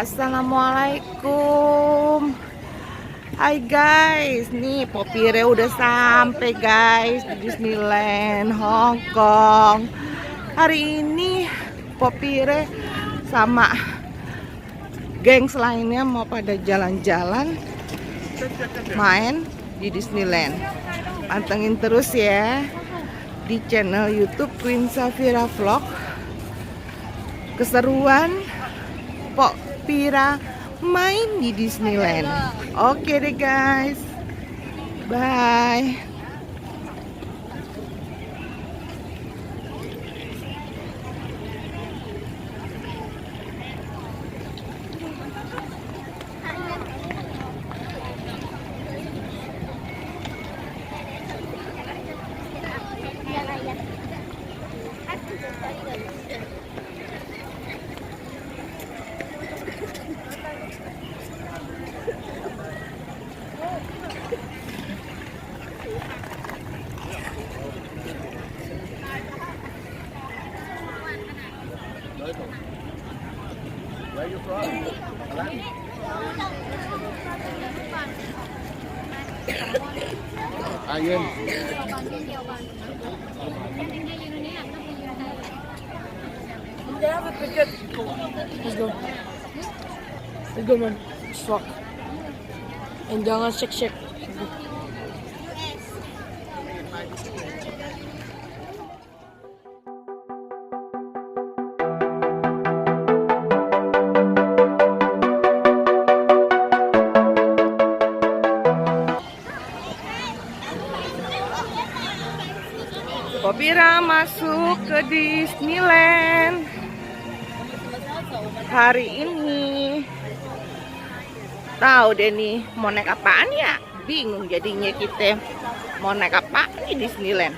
Assalamualaikum. Hai guys, nih Popire udah sampai guys di Disneyland Hong Kong. Hari ini Popire sama gengs lainnya mau pada jalan-jalan main di Disneyland. Pantengin terus ya di channel YouTube Queen Safira Vlog. Keseruan Popira main di Disneyland. Oke deh guys, bye. Where you from? Ayun. Let's go. Let's go man. Fuck. And jangan shake. Popira masuk ke Disneyland hari ini. Tahu deh nih mau naik apaan ya? Bingung jadinya kita mau naik apa di Disneyland.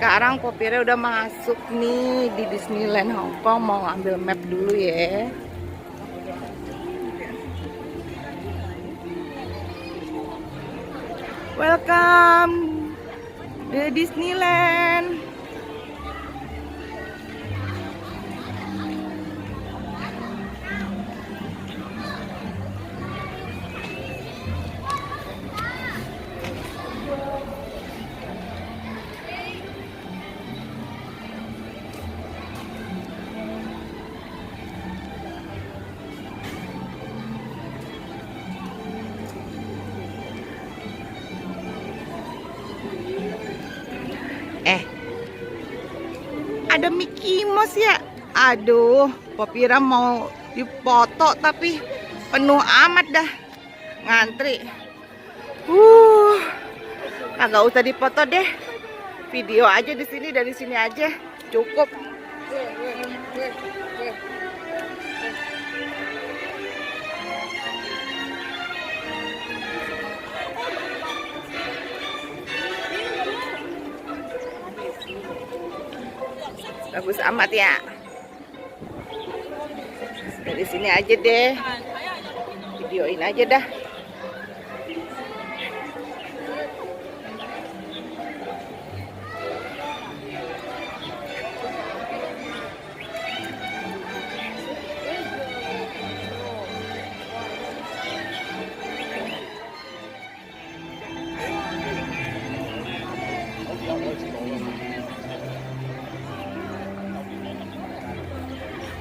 Sekarang Popire udah masuk nih di Disneyland Hong Kong. Mau ambil map dulu ya. Welcome di Disneyland. Ada Mickey Mouse ya. Aduh, Popira mau dipoto tapi penuh amat dah ngantri. Kagak usah dipoto deh. Video aja di sini, dari sini aja cukup. Bagus amat ya. Dari sini aja deh. Videoin aja dah.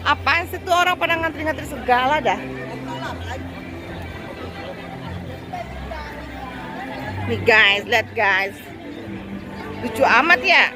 Apaan sih tuh orang pada ngantri-ngantri segala dah. Nih guys, lihat guys. Lucu amat ya.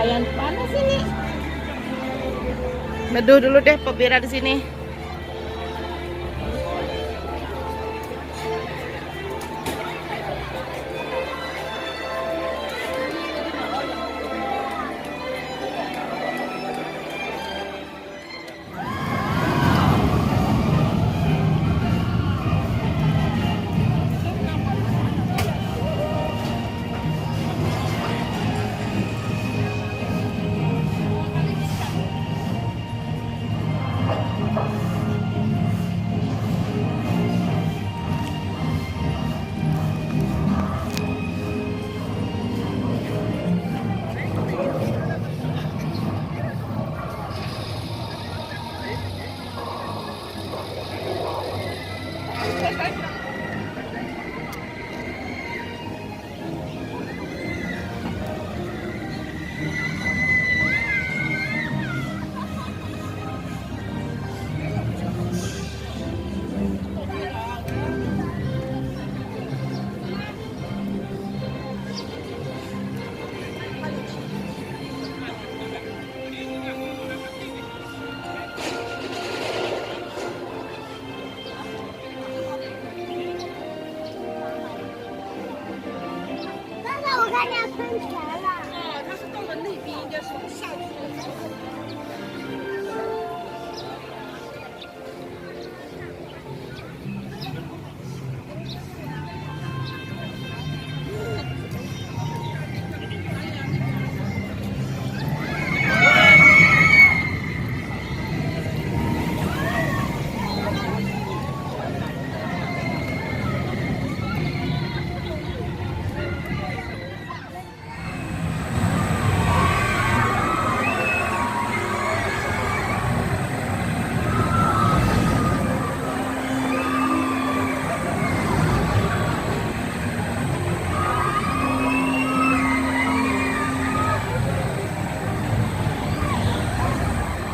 Lumayan panas ini. Neduh dulu deh Popira di sini.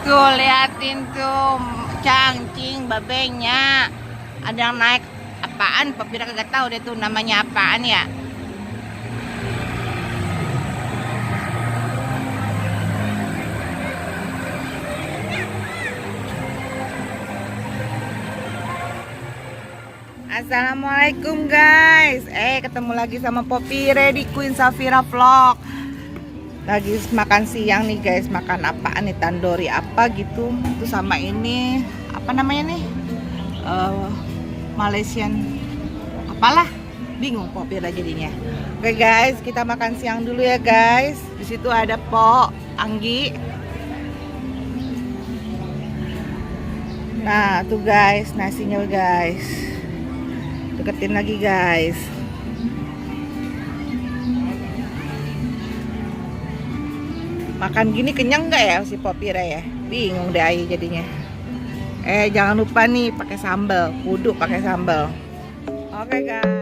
Tuh liatin tuh cangcing babenya. Ada yang naik apaan? Popira kagak tahu deh tuh namanya apaan ya. Assalamualaikum guys. Ketemu lagi sama Popira di Queen Safira Vlog. Lagi makan siang nih guys. Makan apaan nih, tandoori apa gitu. Terus sama ini apa namanya nih, Malaysian apalah, bingung Popira jadinya. Oke guys, kita makan siang dulu ya guys. Di situ ada Po Anggi. Nah tuh guys, nasinya guys. Deketin lagi guys. Makan gini kenyang nggak ya si Popira ya? Bingung deh Ai jadinya. Jangan lupa nih pakai sambal, kudu pakai sambal. Oke guys.